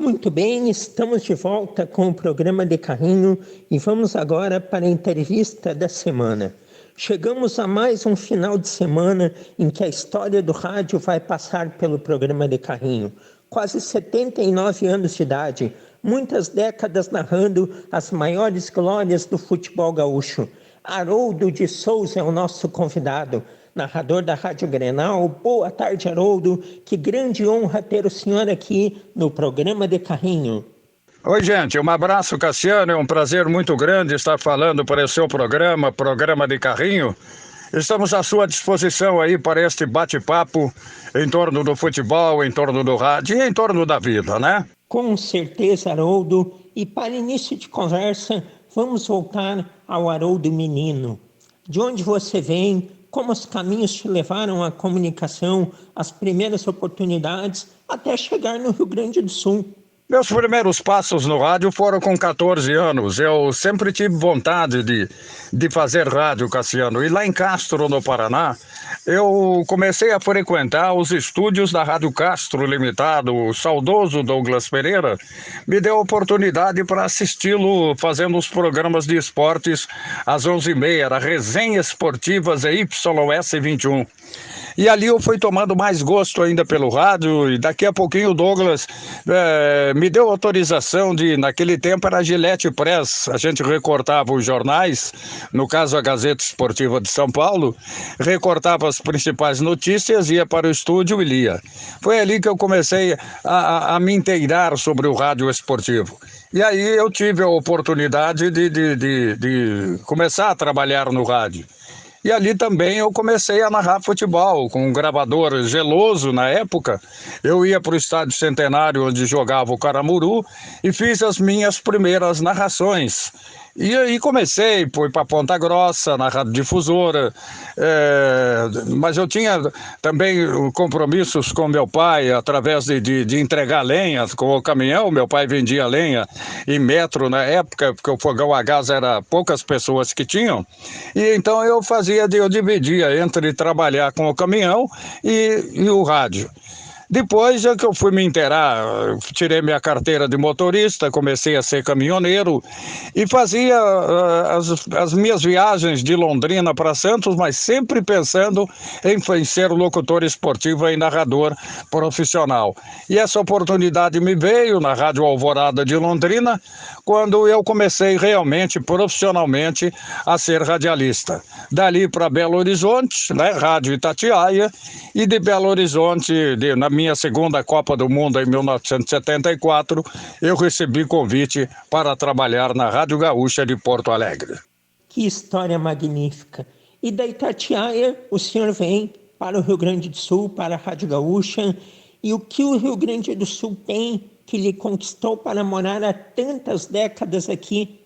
Muito bem, estamos de volta com o programa de carrinho e vamos agora para a entrevista da semana. Chegamos a mais um final de semana em que a história do rádio vai passar pelo programa de carrinho. Quase 79 anos de idade, muitas décadas narrando as maiores glórias do futebol gaúcho. Haroldo de Souza é o nosso convidado, narrador da Rádio Grenal. Boa tarde, Haroldo. Que grande honra ter o senhor aqui no programa de carrinho. Oi, gente. Um abraço, Cassiano. É um prazer muito grande estar falando para o seu programa de carrinho. Estamos à sua disposição aí para este bate-papo em torno do futebol, em torno do rádio e em torno da vida, né? Com certeza, Haroldo. E para início de conversa, vamos voltar ao Haroldo menino. De onde você vem? Como os caminhos te levaram à comunicação, às primeiras oportunidades, até chegar no Rio Grande do Sul? Meus primeiros passos no rádio foram com 14 anos. Eu sempre tive vontade de fazer rádio, Cassiano. E lá em Castro, no Paraná, eu comecei a frequentar os estúdios da Rádio Castro Limitado. O saudoso Douglas Pereira me deu a oportunidade para assisti-lo fazendo os programas de esportes às 11h30, era Resenha Esportivas YS 21. E ali eu fui tomando mais gosto ainda pelo rádio, e daqui a pouquinho o Douglas me deu autorização naquele tempo era a Gillette Press, a gente recortava os jornais, no caso a Gazeta Esportiva de São Paulo, recortava as principais notícias, ia para o estúdio e lia. Foi ali que eu comecei a me inteirar sobre o rádio esportivo. E aí eu tive a oportunidade de começar a trabalhar no rádio. E ali também eu comecei a narrar futebol, com um gravador geloso na época. Eu ia para o Estádio Centenário, onde jogava o Caramuru, e fiz as minhas primeiras narrações. E aí comecei, fui para Ponta Grossa, na Rádio Difusora, mas eu tinha também compromissos com meu pai, através de entregar lenha com o caminhão. Meu pai vendia lenha em metro na época, porque o fogão a gás era poucas pessoas que tinham. E então eu dividia entre trabalhar com o caminhão e o rádio. Depois é que eu fui me inteirar, tirei minha carteira de motorista, comecei a ser caminhoneiro e fazia as minhas viagens de Londrina para Santos, mas sempre pensando em ser locutor esportivo e narrador profissional. E essa oportunidade me veio na Rádio Alvorada de Londrina, quando eu comecei realmente, profissionalmente, a ser radialista. Dali para Belo Horizonte, né, Rádio Itatiaia, e de Belo Horizonte, na minha segunda Copa do Mundo em 1974, eu recebi convite para trabalhar na Rádio Gaúcha de Porto Alegre. Que história magnífica! E da Itatiaia, o senhor vem para o Rio Grande do Sul, para a Rádio Gaúcha, e o que o Rio Grande do Sul tem que lhe conquistou para morar há tantas décadas aqui?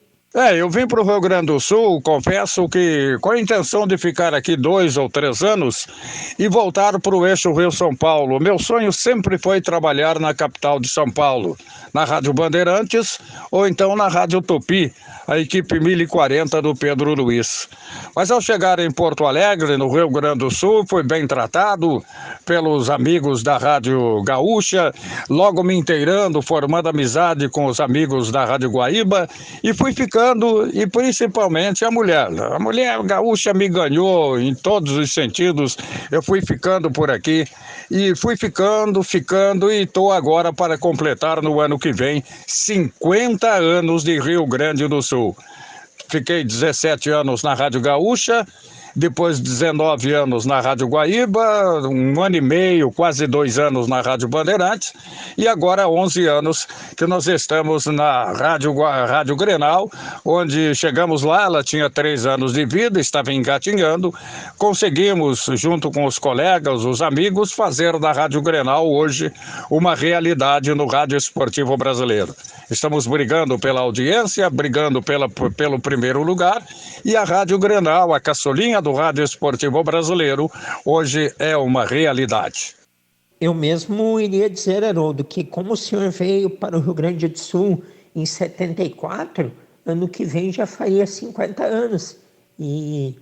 Eu vim para o Rio Grande do Sul, confesso que com a intenção de ficar aqui 2 ou 3 anos e voltar para o eixo Rio-São Paulo. Meu sonho sempre foi trabalhar na capital de São Paulo, na Rádio Bandeirantes ou então na Rádio Tupi, a equipe 1040 do Pedro Luiz. Mas ao chegar em Porto Alegre, no Rio Grande do Sul, fui bem tratado pelos amigos da Rádio Gaúcha, logo me inteirando, formando amizade com os amigos da Rádio Guaíba e fui ficando, e principalmente a mulher. A mulher gaúcha me ganhou em todos os sentidos. Eu fui ficando por aqui e fui ficando e estou agora para completar no ano que vem 50 anos de Rio Grande do Sul. Fiquei 17 anos na Rádio Gaúcha, depois 19 anos na Rádio Guaíba, 1 ano e meio, quase 2 anos na Rádio Bandeirantes, e agora 11 anos que nós estamos na Rádio Grenal, onde chegamos lá, ela tinha 3 anos de vida, estava engatinhando, conseguimos, junto com os colegas, os amigos, fazer da Rádio Grenal hoje uma realidade no rádio esportivo brasileiro. Estamos brigando pela audiência, brigando pelo primeiro lugar, e a Rádio Grenal, a caçulinha do rádio esportivo brasileiro, hoje é uma realidade. Eu mesmo iria dizer, Haroldo, que como o senhor veio para o Rio Grande do Sul em 74, ano que vem já faria 50 anos. E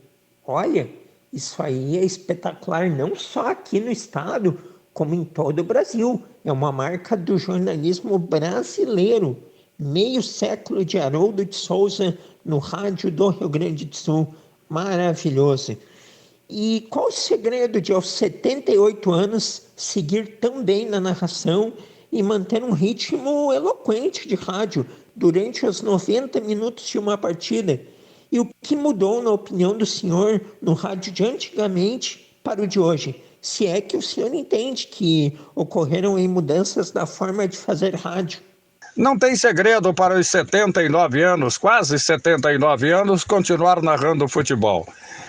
olha, isso aí é espetacular, não só aqui no estado, como em todo o Brasil. É uma marca do jornalismo brasileiro. Meio século de Haroldo de Souza no rádio do Rio Grande do Sul. Maravilhoso. E qual o segredo de, aos 78 anos, seguir tão bem na narração e manter um ritmo eloquente de rádio durante os 90 minutos de uma partida? E o que mudou, na opinião do senhor, no rádio de antigamente para o de hoje? Se é que o senhor entende que ocorreram aí mudanças na forma de fazer rádio. Não tem segredo para os 79 anos, quase 79 anos, continuar narrando futebol.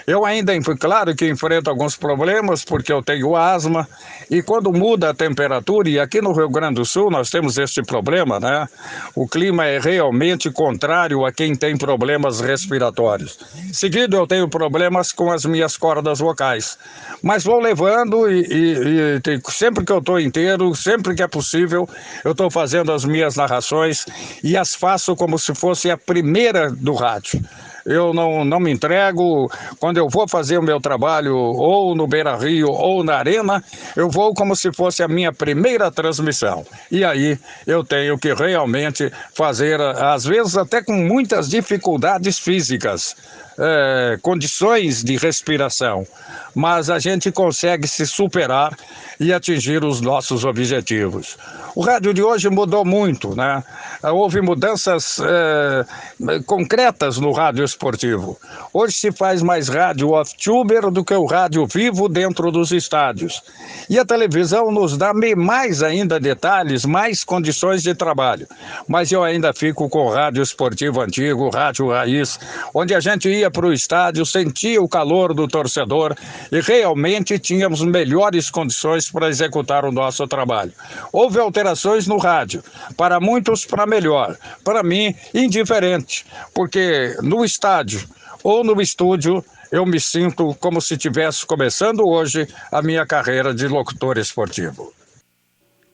Eu ainda, claro que enfrento alguns problemas, porque eu tenho asma, e quando muda a temperatura, e aqui no Rio Grande do Sul nós temos esse problema, né? O clima é realmente contrário a quem tem problemas respiratórios. Seguido, eu tenho problemas com as minhas cordas vocais, mas vou levando e sempre que eu estou inteiro, sempre que é possível, eu estou fazendo as minhas narrações e as faço como se fosse a primeira do rádio. Eu não me entrego. Quando eu vou fazer o meu trabalho ou no Beira-Rio ou na Arena, eu vou como se fosse a minha primeira transmissão. E aí eu tenho que realmente fazer, às vezes até com muitas dificuldades físicas, condições de respiração, mas a gente consegue se superar e atingir os nossos objetivos. O rádio de hoje mudou muito, né? Houve mudanças concretas no rádio esportivo. Hoje se faz mais rádio off-tuber do que o rádio vivo dentro dos estádios. E a televisão nos dá mais ainda detalhes, mais condições de trabalho. Mas eu ainda fico com o rádio esportivo antigo, o rádio raiz, onde a gente ia para o estádio, sentia o calor do torcedor e realmente tínhamos melhores condições para executar o nosso trabalho. Houve alterações no rádio, para muitos para melhor, para mim indiferente, porque no estádio ou no estúdio eu me sinto como se estivesse começando hoje a minha carreira de locutor esportivo.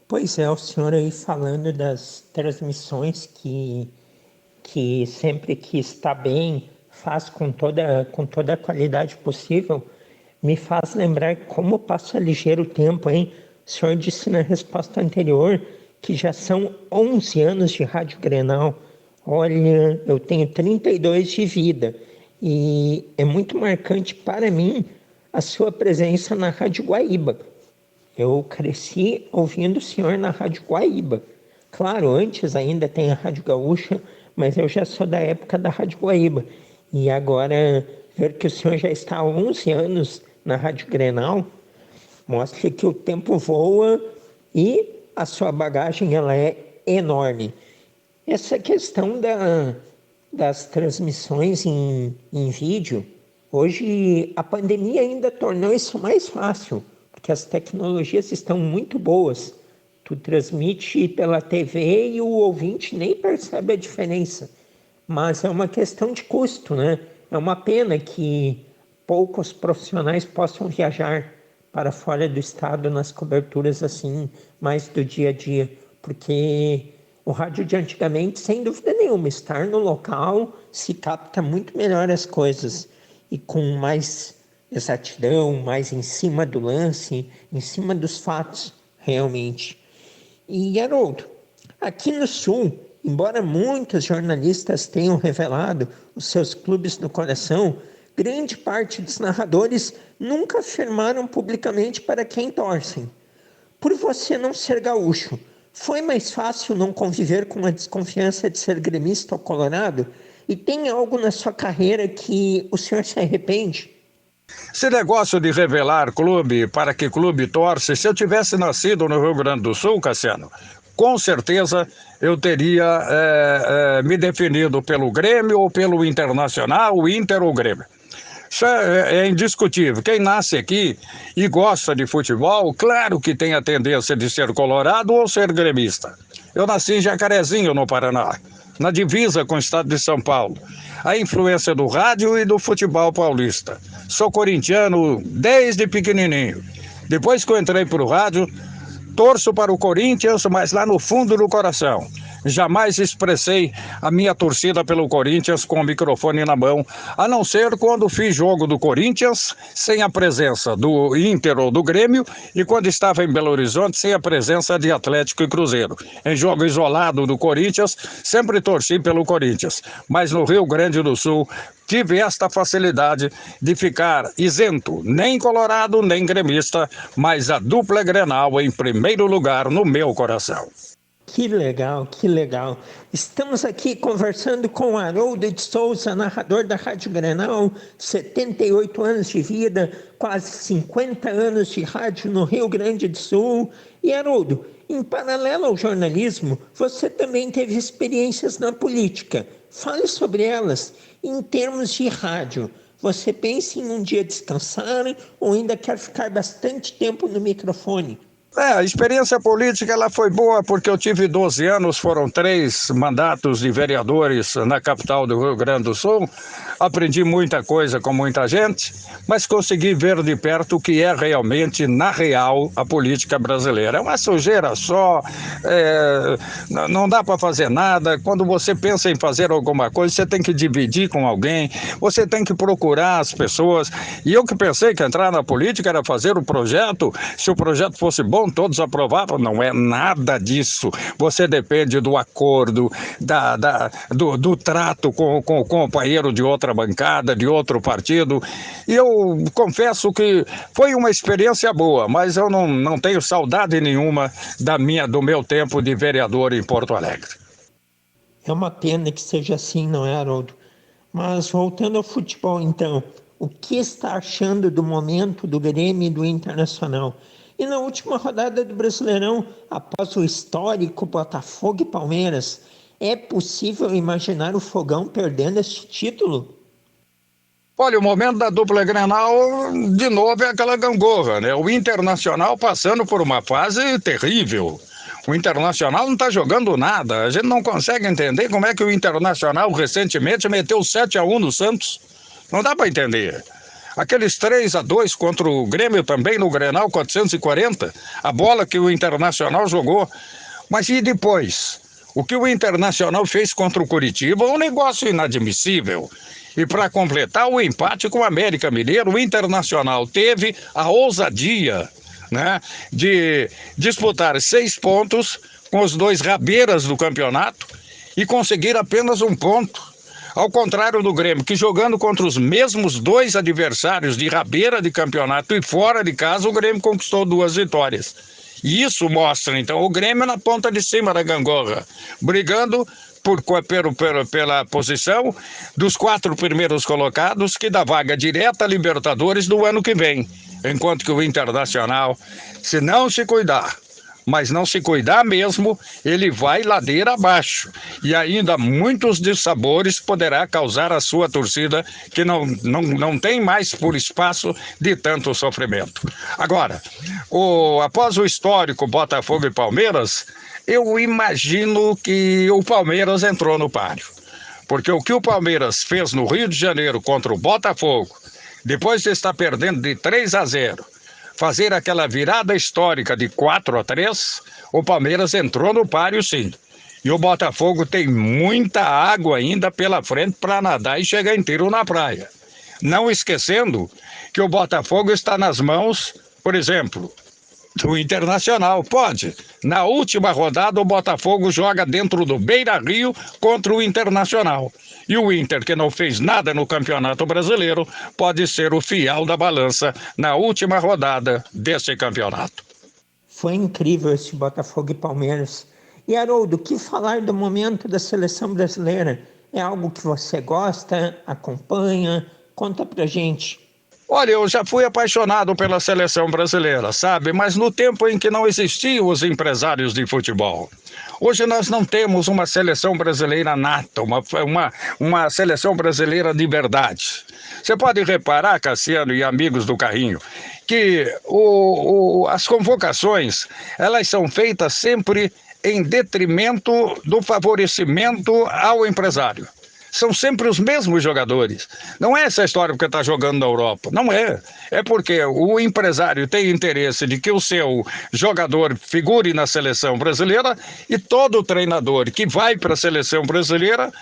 Pois é, o senhor aí falando das transmissões que sempre que está bem faz com toda a qualidade possível, me faz lembrar como passa ligeiro o tempo, hein? O senhor disse na resposta anterior que já são 11 anos de Rádio Grenal. Olha, eu tenho 32 de vida e é muito marcante para mim a sua presença na Rádio Guaíba. Eu cresci ouvindo o senhor na Rádio Guaíba. Claro, antes ainda tem a Rádio Gaúcha, mas eu já sou da época da Rádio Guaíba. E agora, ver que o senhor já está há 11 anos na Rádio Grenal, mostra que o tempo voa e a sua bagagem ela é enorme. Essa questão das transmissões em vídeo, hoje a pandemia ainda tornou isso mais fácil, porque as tecnologias estão muito boas. Tu transmite pela TV e o ouvinte nem percebe a diferença. Mas é uma questão de custo, né? É uma pena que poucos profissionais possam viajar para fora do estado nas coberturas assim, mais do dia a dia, porque o rádio de antigamente, sem dúvida nenhuma, estar no local se capta muito melhor as coisas e com mais exatidão, mais em cima do lance, em cima dos fatos, realmente. E Haroldo, aqui no Sul, embora muitos jornalistas tenham revelado os seus clubes no coração, grande parte dos narradores nunca afirmaram publicamente para quem torcem. Por você não ser gaúcho, foi mais fácil não conviver com a desconfiança de ser gremista ou colorado? E tem algo na sua carreira que o senhor se arrepende? Esse negócio de revelar clube, para que clube torce, se eu tivesse nascido no Rio Grande do Sul, Cassiano, com certeza eu teria me definido pelo Grêmio ou pelo Internacional, o Inter ou o Grêmio. Isso é indiscutível. Quem nasce aqui e gosta de futebol, claro que tem a tendência de ser colorado ou ser gremista. Eu nasci em Jacarezinho, no Paraná, na divisa com o estado de São Paulo. A influência do rádio e do futebol paulista. Sou corintiano desde pequenininho. Depois que eu entrei para o rádio, torço para o Corinthians, mas lá no fundo do coração. jamais expressei a minha torcida pelo Corinthians com o microfone na mão, a não ser quando fiz jogo do Corinthians sem a presença do Inter ou do Grêmio e quando estava em Belo Horizonte sem a presença de Atlético e Cruzeiro. Em jogo isolado do Corinthians, sempre torci pelo Corinthians, mas no Rio Grande do Sul tive esta facilidade de ficar isento, nem colorado, nem gremista, mas a dupla Grenal em primeiro lugar no meu coração. Que legal, que legal. Estamos aqui conversando com o Haroldo de Souza, narrador da Rádio Grenal, 78 anos de vida, quase 50 anos de rádio no Rio Grande do Sul. E Haroldo, em paralelo ao jornalismo, você também teve experiências na política. Fale sobre elas em termos de rádio. Você pensa em um dia descansar ou ainda quer ficar bastante tempo no microfone? A experiência política ela foi boa porque eu tive 12 anos, foram 3 mandatos de vereadores na capital do Rio Grande do Sul. Aprendi muita coisa com muita gente, mas consegui ver de perto o que é realmente, na real, a política brasileira. É uma sujeira só, não dá para fazer nada. Quando você pensa em fazer alguma coisa, você tem que dividir com alguém, você tem que procurar as pessoas. E eu que pensei que entrar na política era fazer o projeto, se o projeto fosse bom, todos aprovavam. Não é nada disso. Você depende do acordo, do trato com o companheiro de outra bancada, de outro partido. E eu confesso que foi uma experiência boa, mas eu não tenho saudade nenhuma do meu tempo de vereador em Porto Alegre. É uma pena que seja assim, não é, Haroldo? Mas voltando ao futebol, então, o que está achando do momento do Grêmio e do Internacional? E na última rodada do Brasileirão, após o histórico Botafogo e Palmeiras, é possível imaginar o Fogão perdendo este título? Olha, o momento da dupla Grenal, de novo, é aquela gangorra, né? O Internacional passando por uma fase terrível. O Internacional não está jogando nada. A gente não consegue entender como é que o Internacional recentemente meteu 7-1 no Santos. Não dá para entender. Aqueles 3-2 contra o Grêmio também no Grenal 440, a bola que o Internacional jogou. Mas e depois? O que o Internacional fez contra o Curitiba é um negócio inadmissível. E para completar o empate com o América Mineiro, o Internacional teve a ousadia, né, de disputar 6 pontos com os 2 rabeiras do campeonato e conseguir apenas 1 ponto. Ao contrário do Grêmio, que jogando contra os mesmos 2 adversários de rabeira de campeonato e fora de casa, o Grêmio conquistou 2 vitórias. E isso mostra, então, o Grêmio na ponta de cima da gangorra, brigando pela posição dos 4 primeiros colocados, que dá vaga direta a Libertadores do ano que vem. Enquanto que o Internacional, se não se cuidar, mas não se cuidar mesmo, ele vai ladeira abaixo. E ainda muitos dissabores poderá causar a sua torcida, que não tem mais por espaço de tanto sofrimento. Agora, após o histórico Botafogo e Palmeiras, eu imagino que o Palmeiras entrou no páreo. Porque o que o Palmeiras fez no Rio de Janeiro contra o Botafogo, depois de estar perdendo de 3-0, fazer aquela virada histórica de 4-3, o Palmeiras entrou no páreo, sim. E o Botafogo tem muita água ainda pela frente para nadar e chegar inteiro na praia. Não esquecendo que o Botafogo está nas mãos, por exemplo, do Internacional. Pode. Na última rodada, o Botafogo joga dentro do Beira-Rio contra o Internacional. E o Inter, que não fez nada no Campeonato Brasileiro, pode ser o fiel da balança na última rodada desse campeonato. Foi incrível esse Botafogo e Palmeiras. E Haroldo, o que falar do momento da seleção brasileira? É algo que você gosta, acompanha? Conta pra gente. Olha, eu já fui apaixonado pela seleção brasileira, sabe? Mas no tempo em que não existiam os empresários de futebol. Hoje nós não temos uma seleção brasileira nata, uma seleção brasileira de verdade. Você pode reparar, Cassiano e amigos do Carrinho, que as convocações, elas são feitas sempre em detrimento do favorecimento ao empresário. são sempre os mesmos jogadores. Não é essa história porque está jogando na Europa, não é. É porque o empresário tem interesse de que o seu jogador figure na seleção brasileira e todo treinador que vai para a seleção brasileira,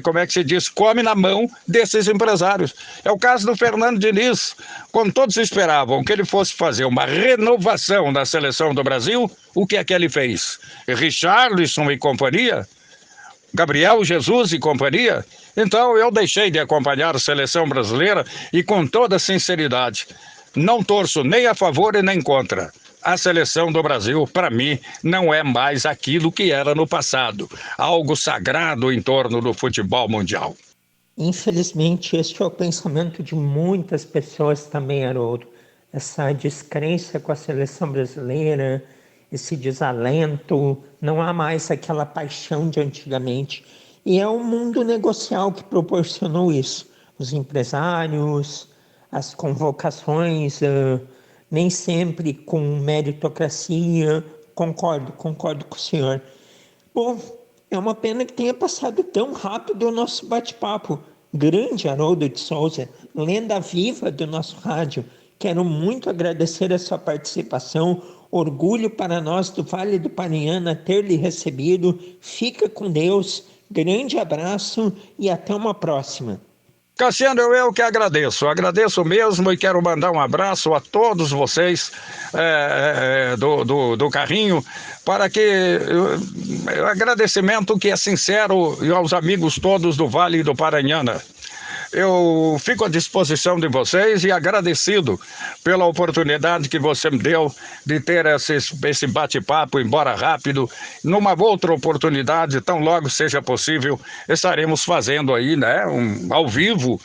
como é que se diz, come na mão desses empresários. É o caso do Fernando Diniz. Quando todos esperavam que ele fosse fazer uma renovação da seleção do Brasil, o que é que ele fez? Richarlison e companhia? Gabriel Jesus e companhia? Então eu deixei de acompanhar a seleção brasileira e, com toda sinceridade, não torço nem a favor e nem contra. A seleção do Brasil, para mim, não é mais aquilo que era no passado, algo sagrado em torno do futebol mundial. Infelizmente, este é o pensamento de muitas pessoas também, Haroldo. Essa descrença com a seleção brasileira, esse desalento, não há mais aquela paixão de antigamente. E é o mundo negocial que proporcionou isso. Os empresários, as convocações, nem sempre com meritocracia. Concordo com o senhor. Bom, é uma pena que tenha passado tão rápido o nosso bate-papo. Grande Haroldo de Souza, lenda viva do nosso rádio. Quero muito agradecer a sua participação. Orgulho para nós do Vale do Paranhana ter lhe recebido. Fica com Deus. Grande abraço e até uma próxima. Cassiano, eu que agradeço mesmo e quero mandar um abraço a todos vocês do Carrinho, para que agradecimento que é sincero aos amigos todos do Vale do Paranhana. Eu fico à disposição de vocês e agradecido pela oportunidade que você me deu de ter esse bate-papo, embora rápido. Numa outra oportunidade, tão logo seja possível, estaremos fazendo aí, né, ao vivo,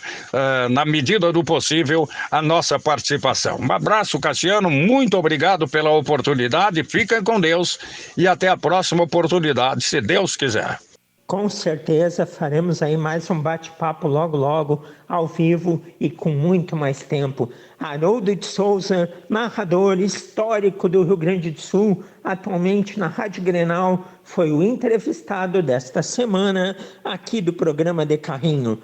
na medida do possível, a nossa participação. Um abraço, Cassiano, muito obrigado pela oportunidade, fiquem com Deus e até a próxima oportunidade, se Deus quiser. Com certeza faremos aí mais um bate-papo logo, ao vivo e com muito mais tempo. Haroldo de Souza, narrador histórico do Rio Grande do Sul, atualmente na Rádio Grenal, foi o entrevistado desta semana aqui do programa De Carrinho.